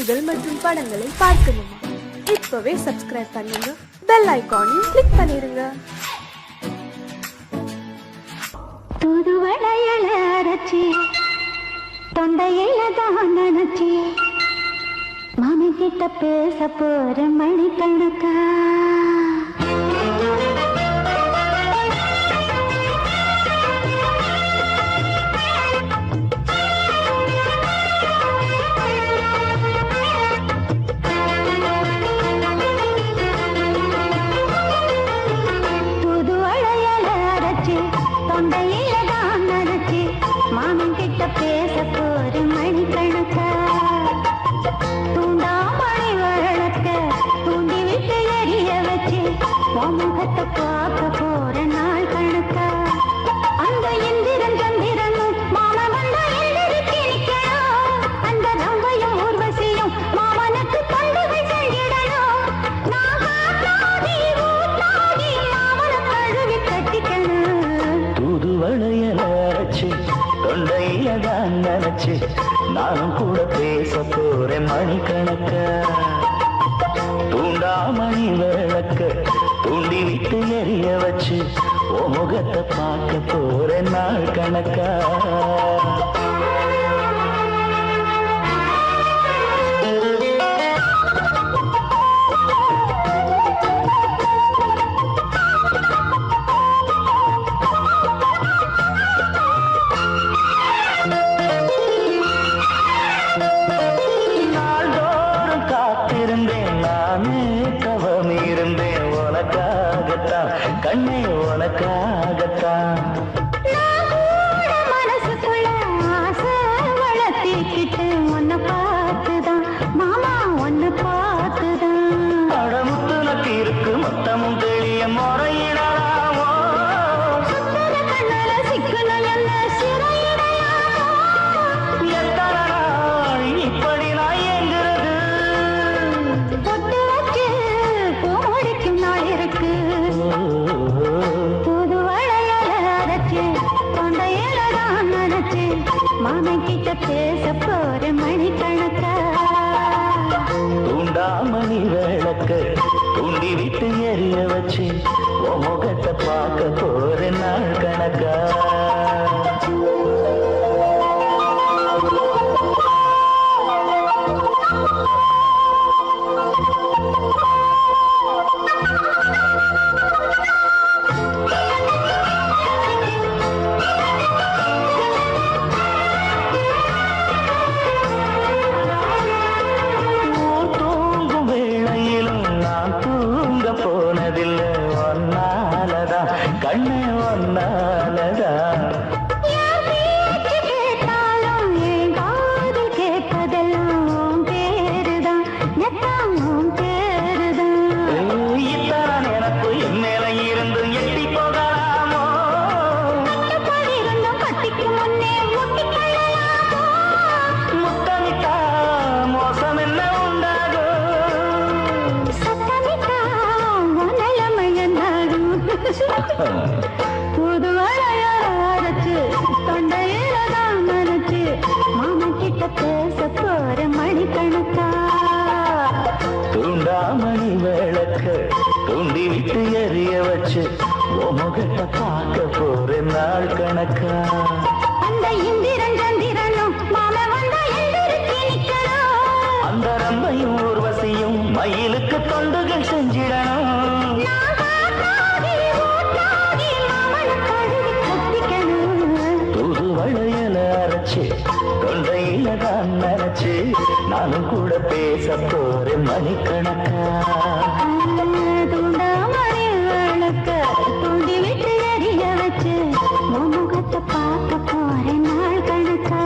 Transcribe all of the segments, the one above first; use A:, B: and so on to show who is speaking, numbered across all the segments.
A: செய்திகள் மற்றும் படங்களை பார்க்கணுமா? இப்பவே சப்ஸ்கிரைப் பண்ணுங்க, பெல் ஐகானையும் கிளிக் பண்ணிருங்க.
B: தூதுவளையல அரைச்சி தொண்டையில தான் நினைச்சி மாமி கிட்ட பேச போற மணிக்கணக்கா. தூதுவளையல அரைச்சி தொண்டையில தான் நினைச்சி மாமி கிட்ட பேச போற மணிக்கணக்கா. தூண்டாமணி வழக்க தூண்டி விட்டு எரிய வச்சு முகத்தை பார்க்க போற நாள் கணக்கா. அந்த இந்திரன் சந்திரனும் மாமா வந்தா எந்திரிச்சு நிக்கணும். அந்த ரம்பையும் ஊர்வசியும் மாமனுக்கு தொண்டுகள் செஞ்சிடணும். நான் காத்தாடி ஊத்தாடி மாமனை கழுவி கட்டிக்கணும்.
C: தூதுவளையல அரைச்சு தொண்டையில தான் நினைச்சு நானும் கூட பேச போறேன் மணிக்கணக்க. தூண்டாமணி விளக்க தூண்டி விட்டு எரிய வச்சு ஓ முகத்தை பார்க்க போறேன் நாள் கணக்கா. நாள்தோறும் காத்திருந்தேன் நானே தவம் இருந்தேன் உனக்காகத்தான் கண்ணே உனக்காகத்தான்.
B: மனசுக்குள்ள ஆசை வளர்த்திக்கிட்டு உன்னை பார்த்துதான் மாமா உன்னை பார்த்துதான்.
C: அடமுத்து நக்கு இருக்கு மொத்தமும் தெளிய முறையிடலாமோ.
B: சுத்தர கண்ணல சிக்கணும் என்ன சிறையிடையாமோ.
C: எத்தனை நாள் இப்படி நான் எங்கிறது.
B: பொட்டு வச்சு பூ முடிக்கும் நாள் இருக்கு. தூதுவளையல அரைச்சு தொண்டையில தான் நினைச்சு மாமன் கிட்ட பேச போற மணிக்கணக்கா.
C: தூண்டாமணி விளக்க தூண்டி விட்டு எரிய வச்சு ஓ முகத்தை பார்க்க போறேன் நாள் கணக்கா. ஊர் தூங்கும் வேளையிலும் நான் தூங்க போனதில்லை ஒன்னாலதான் கண்ணே ஒன்னாலதான்.
B: என் பேச்சு கேட்டாலும் என் காது கேட்பதெல்லாம் உன் பேருதான் எல்லாம் உன் பேருதான்.
C: இத்தான் எனக்கு என் மேல இருந்து எட்டி போகலாமோ.
B: கட்டுப்பாடு இருந்தும் கட்டிக்கு முன்னே முட்டிக்கொள்ளலாமோ.
C: முத்தமிட்டா மோசம் என்ன உண்டாகும்.
B: சத்தமிட்டா உன் நிலைமை என்னாகும். தூதுவளையல அரைச்சு தொண்டையில தான் நினைச்சு மாமன் கிட்ட பேச போற மணிக்கணக்கா.
C: தூண்டாமணி விளக்க தூண்டி விட்டு எரிய வச்சு ஓ முகத்தை பார்க்க போறேன் நாள் கணக்கா.
B: அந்த இந்திரன் சந்திரனும் மாமா வந்தா எந்திரிச்சு நிக்கணும்.
C: அந்த ரம்பையும் ஊர்வசியும் மயிலுக்கு தொண்டுகள் செஞ்சிடணும்.
B: நான் காத்தாடி ஊத்தாடி மாமனை கழுவி கட்டிக்கணும்.
C: தூதுவளையல அரைச்சு தொண்டையில தான் நினைச்சு நானும் கூட பேச போறேன் மணிக்கணக்கா.
B: தூண்டாமணி விளக்க தூண்டி விட்டு எரிய வச்சு உன் முகத்தை பார்க்க போற நாள் கணக்கா.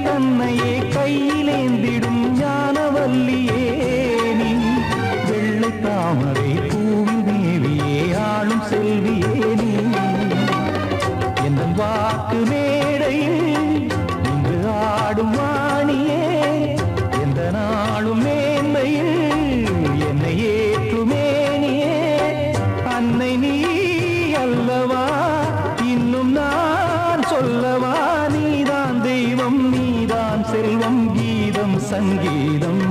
C: தன்னையே கையிலேந்திடும் ஞானவல்லியே நீ வெள்ளை தாமரை பூவி தேவியே ஆளும் செல்வியே நீ என் வாக்கு மேடையில் இங்கு ஆடும் வாணியே எந்த நாளும் மேன்மையில் என்னை ஏற்றுமேனியே அன்னை நீ அல்லவா இன்னும் நான் சொல்லவா நீதான் தெய்வம் நீதான் செல்வம் கீதம் சங்கீதம்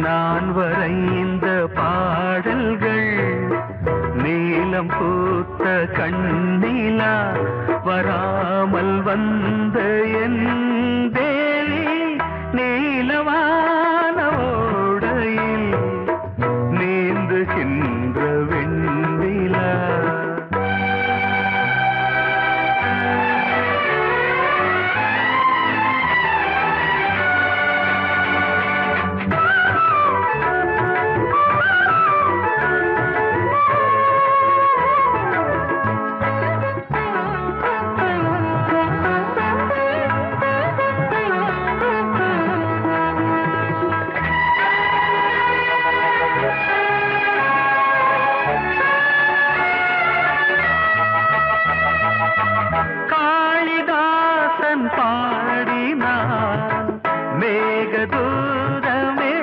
C: நான் வரைந்த பாடல்கள் நீலம் பூத்த கண்ணிலா வராமல் வந்த என் தேவி நீலவான ஓடையில் நீந்துகின்ற வெண்ணிலா பாடினான் மேகதூதமே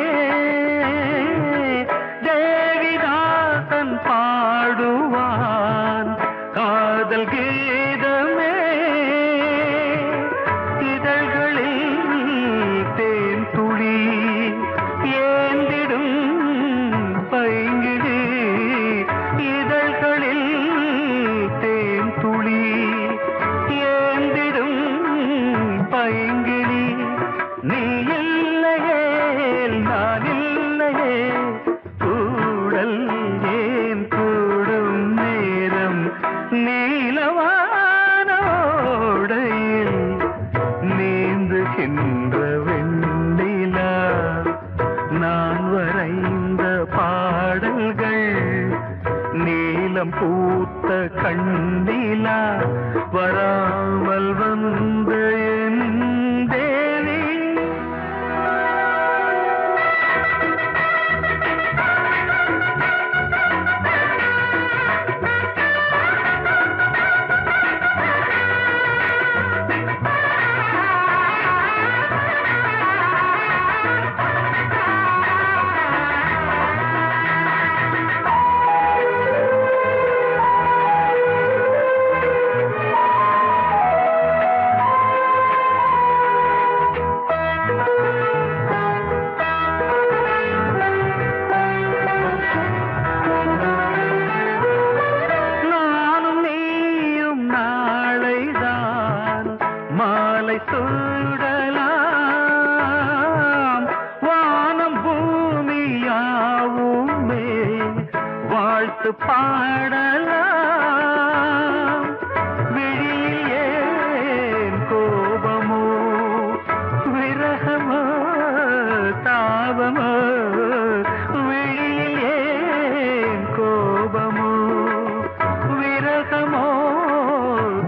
C: தேவிதாசன் பாடுவான் காதல் கீதமே இதழ்களில் தேன் துளி ஏந்திடும் பைங்கிழி இதழ்களில் தேன் துளி ஏந்திடும் பைங்கிளி நீ இல்லையே நான் இல்லையே கூடல் ஏன் கூடும் நேரம் நீலவானோடையில் நீந்துகின்ற வெண்ணிலா நான் வரைந்த பாடல்கள் நீலம் பூத்த கண்ணிலா வராமல் வந்த என் தேவி மாலை சூடலாம் வானம் பூமியாவுமே வாழ்த்து பாடலாம் விழியில் ஏன் கோபமோ விரக தாபமோ விழியில் ஏன் கோபமோ விரகமோ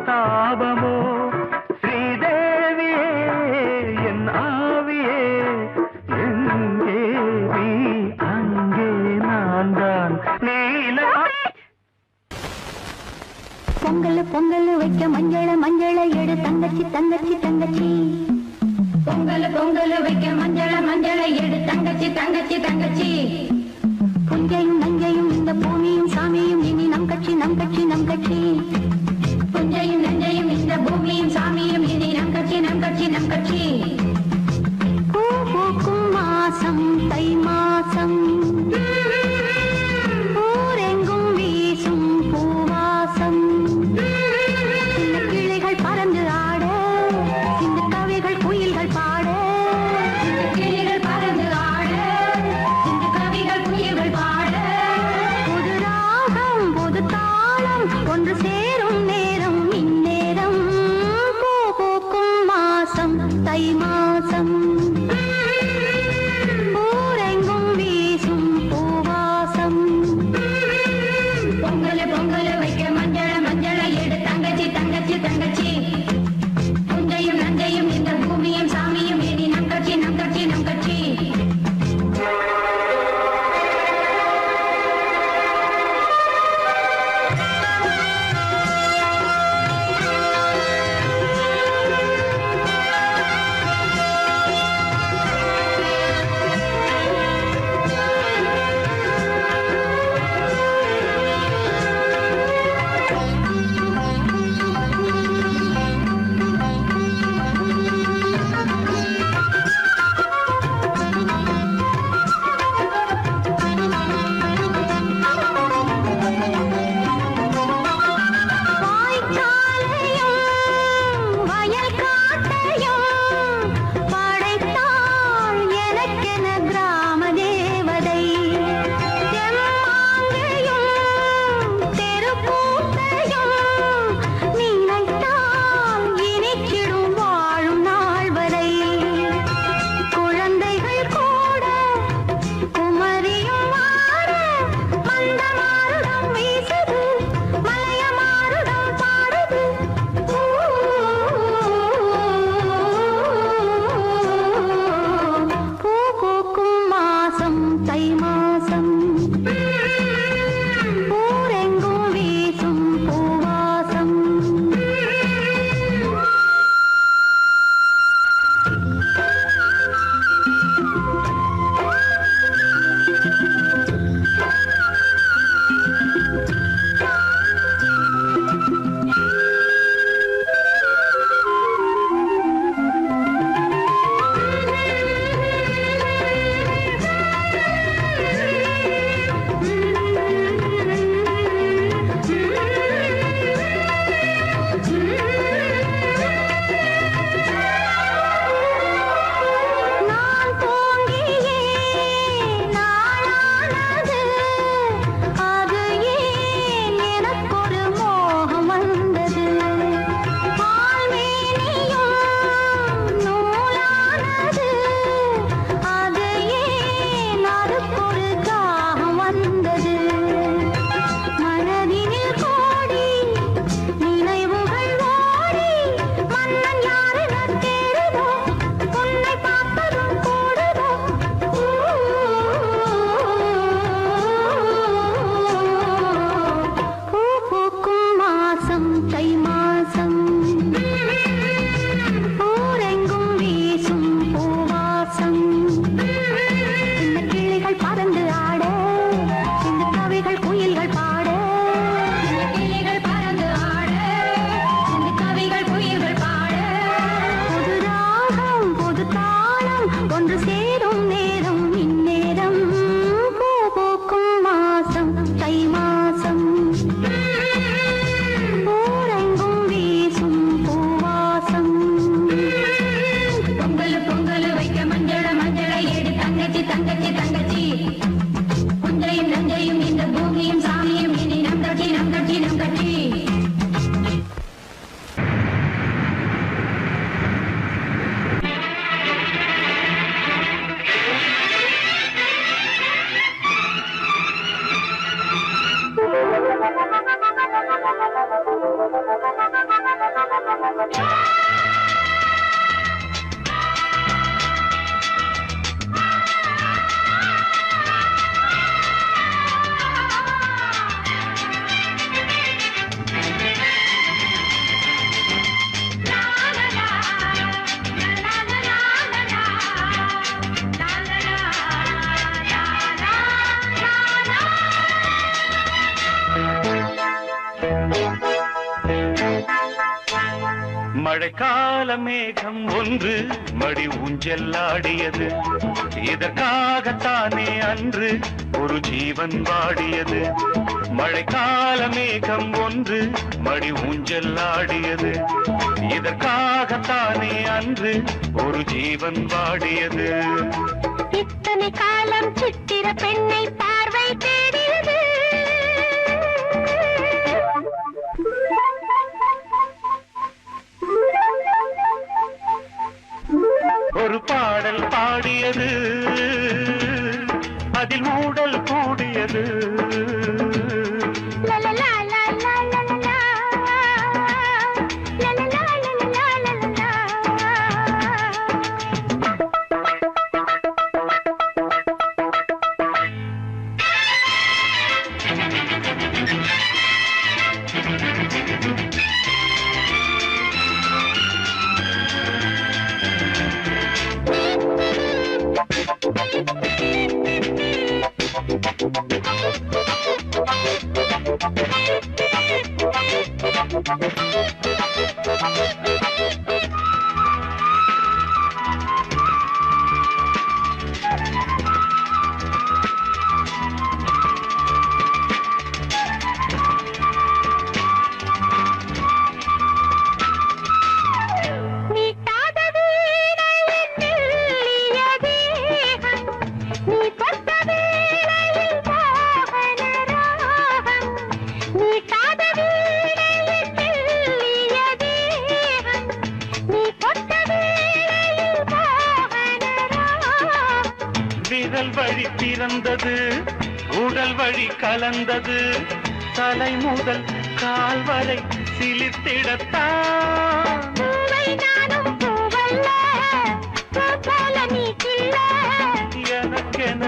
C: தாபமோ ஸ்ரீதேவியே என் ஆவியே எங்கே நீ அங்கே நான் தான் நீலா
B: பொங்கல் பொங்கல் வைக்க மஞ்சள மஞ்சள எடு தங்கச்சி தங்கச்சி தங்கச்சி பொங்கல் பொங்கல் வைக்க மஞ்சள மஞ்சள எடு தங்கச்சி தங்கச்சி தங்கச்சி புஞ்சையும் நஞ்சையும் இந்த பூமியும் சாமியும் இனி நம் கட்சி நம் கட்சி நம் கட்சி புஞ்சையும் நஞ்சையும் இந்த பூமியும் சாமியும் இனி நம் கட்சி நம் கட்சி நம் கட்சி பூ பூக்கும் மாசம் தை மாசம் ஊரெங்கும் வீசும் பூவாசம் சின்ன கிளிகள் பறந்து ஆட சின்ன கவிகள் குயில்கள் பாட சின்ன கிளிகள் பறந்து ஆட சின்ன கவிகள் குயில்கள் பாட புது ராகம் புது தாளம் ஒன்று சேரும் நேரம் இந்நேரம் பூ பூக்கும் மாசம் தை மாசம் ஊரெங்கும் வீசும் பூவாசம் பொங்கல் பொங்கல் வைக்க மஞ்சள மஞ்சள எடு தங்கச்சி தங்கச்சி தங்கச்சி புஞ்சையும் நஞ்சையும் இந்த பூமியும் சாமியும் இனி நம் கட்சி நம் கட்சி நம் கட்சி
C: மழைக்கால மேகம் ஒன்று மடி ஊஞ்செல்லாடியது இதற்காகத்தானே அன்று ஒரு ஜீவன் வாடியது மழைக்கால மேகம் ஒன்று மடி ஊஞ்செல்லாடியது இதற்காகத்தானே அன்று ஒரு ஜீவன் வாடியது
B: இத்தனை காலம் சித்திர பெண்ணை பார்வை தேடியது
C: ஒரு பாடல் பாடியது அதில் மூடல் கூடியது விரல் வழி பிறந்தது உடல் வழி கலந்தது தலை முதல் கால் வரை சிலிர்த்திடத்தான் எனக்கென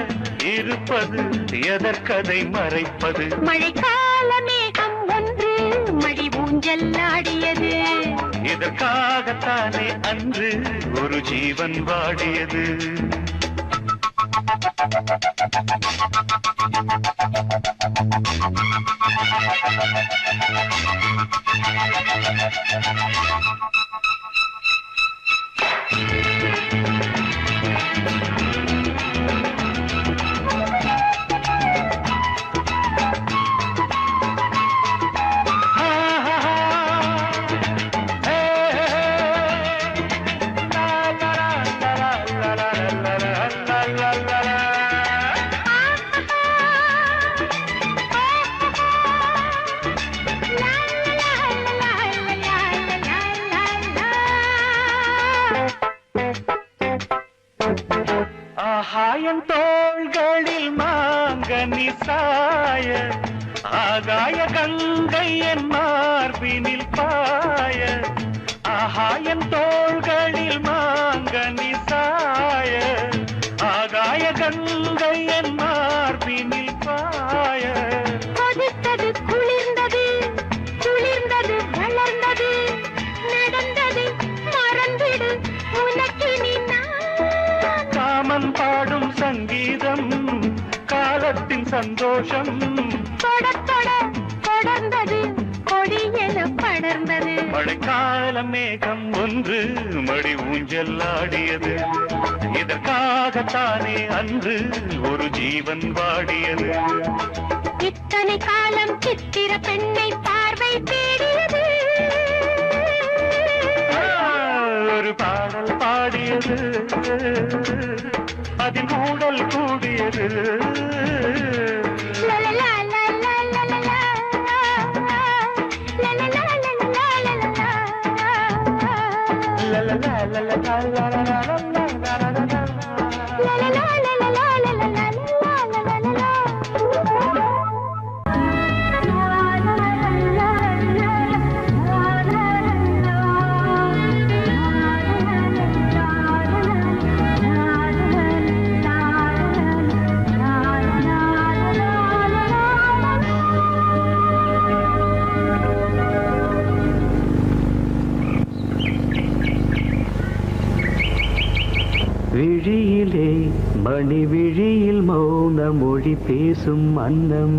C: இருப்பது எதற்கதை மறைப்பது
B: மழைக்கால மேகம் ஒன்று மடி ஊஞ்செல்லாடியது
C: இதற்காகத்தானே அன்று ஒரு ஜீவன் வாடியது ஆகாயம் தோள்களில் மாங்கனி சாய ஆகாய கங்கை என் மார்பினில் பாய ஆகாயம் தோள்களில் மாங்கனி சாய ஆகாய கங்கை என் மார்பினில் பாய
B: கொதித்தது குளிர்ந்தது குளிர்ந்தது வளர்ந்தது நடந்தது மறந்திடு உனக்கினி காமன்
C: பாடும் சங்கீதம் காலத்தின் சந்தோஷம்
B: தொட தொட தொடர்ந்தது கொடி என படர்ந்தது
C: மழைக்கால மேகம் ஒன்று மடி ஊஞ்செல்லாடியது இதற்காகத்தானே அன்று ஒரு ஜீவன் வாடியது
B: இத்தனை காலம் சித்திர பெண்ணை பார்வை தேடியது
C: ஒரு பாடல் பாடியது அதில் மூடல் கூடியது விழியிலே மணி விழியில் மௌன மொழி பேசும் அன்னம்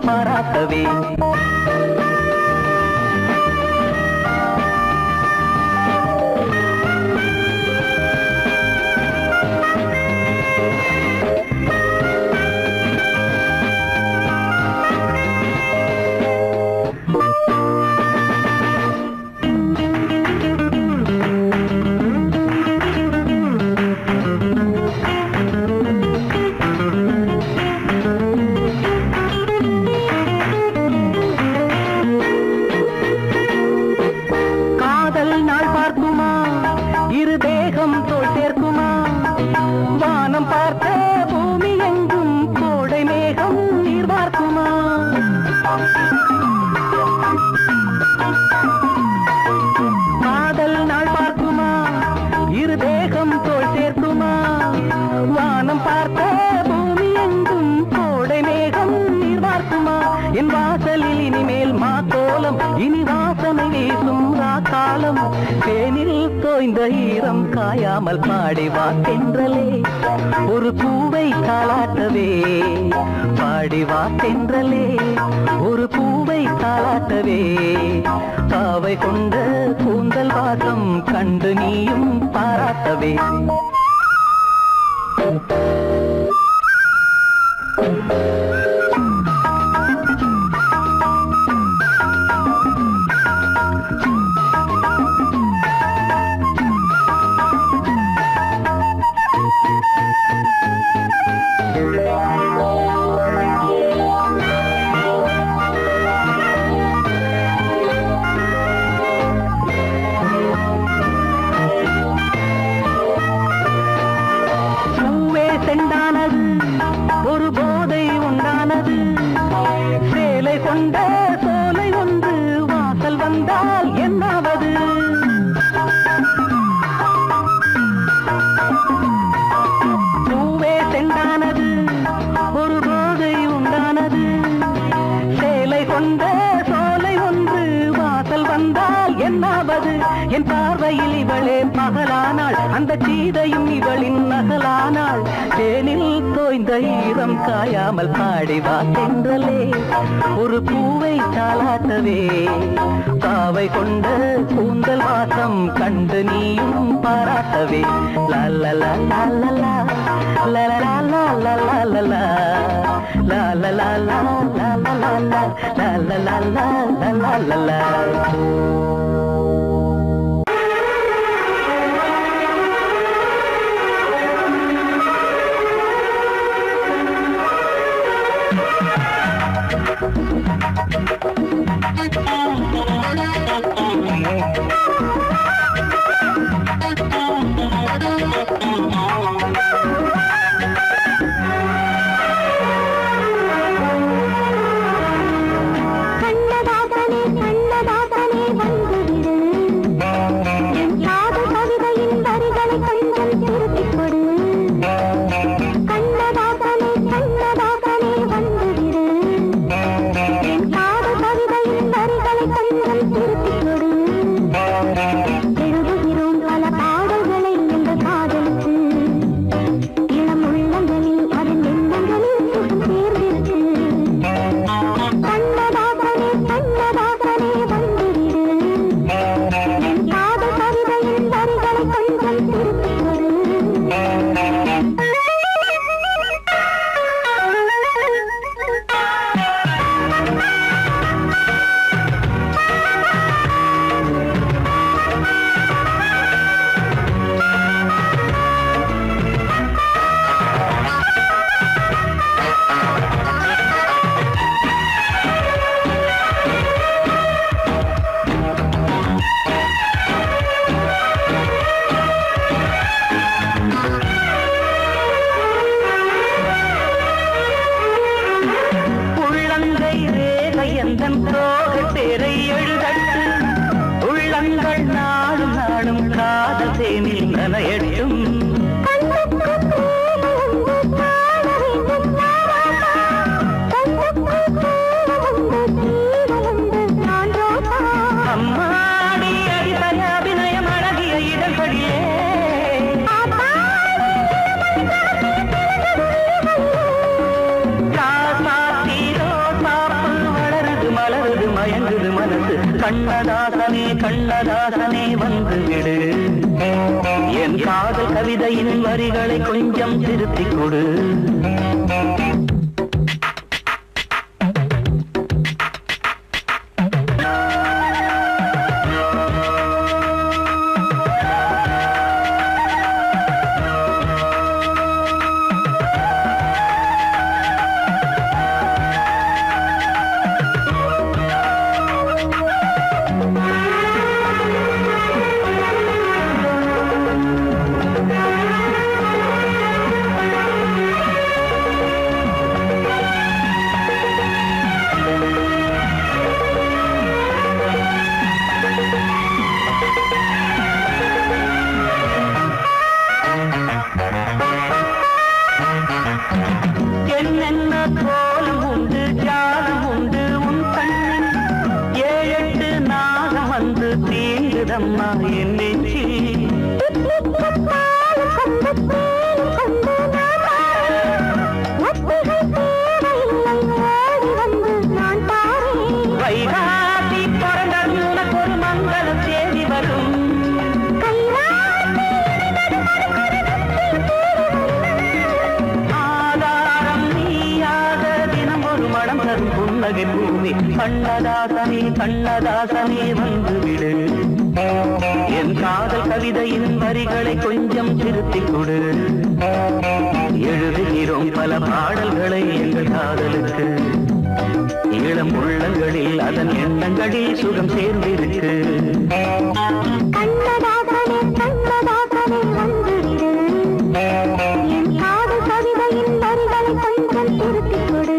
C: பாராட்டவே. ஈரம் காயாமல் பாடி வா தென்றலே ஒரு பூவை தாளாட்டவே. பாடி வா தென்றலே ஒரு பூவை தாளாட்டவே. பாவை கொண்ட கூந்தல் வாசம் கண்டு நீயும் பாராட்டவே. என் பார்வையில் இவளே பகலானாள், அந்த சீதையும் இவளின் நகலானாள். தேனில் தோய்ந்த ஈரம் காயாமல் பாடி வா தென்றலே ஒரு பூவை தாளாட்டவே. பாவை கொண்ட கூந்தல் வாசம் கண்டு நீயும் பாராட்டவே. லாலா லாலா லாலா லாலா லாலா லாலா லாலா லாலா லாலா.
B: கண்ணதாசனே கண்ணதாசனே
C: கண்ணதாசனே கண்ணதாசனே வந்து விடு என் காதல் கவிதையின் வரிகளை கொஞ்சம் திருத்திக் கொடு கண்ணதாசனே கண்ணதாசனே வந்து விடு என் காதல் கவிதையின் வரிகளை கொஞ்சம் திருத்திக் கொடு எழுதுகிறோம் பல பாடல்களை எங்கள் காதலுக்கு இளம் உள்ளங்களில் அதன் எண்ணங்களில் சுகம் சேர்ந்திருக்கு
B: கண்ணதாசனே கண்ணதாசனே வந்து விடு என் காதல் கவிதையின் வரிகளை கொஞ்சம் திருத்திக் கொடு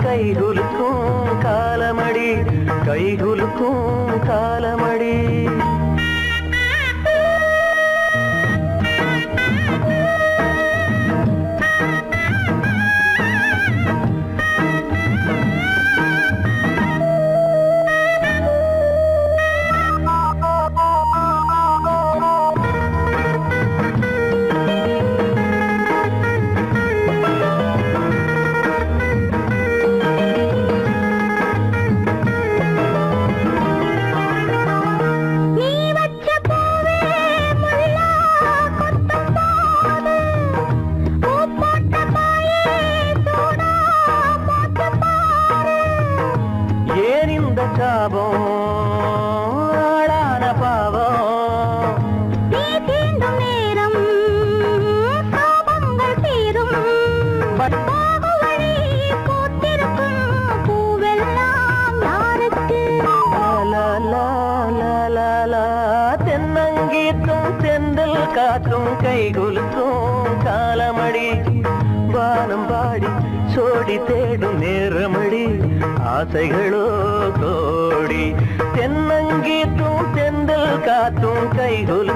C: கைகுலுக்கும் காலமடி கைகுலுக்கும் காலமடி வானம் பாடி சோடி தேடும் நேரமடி ஆசைகளோ கோடி தென்னங்கீத்தும் தென்றல் காத்தும் கைகுலுக்கும்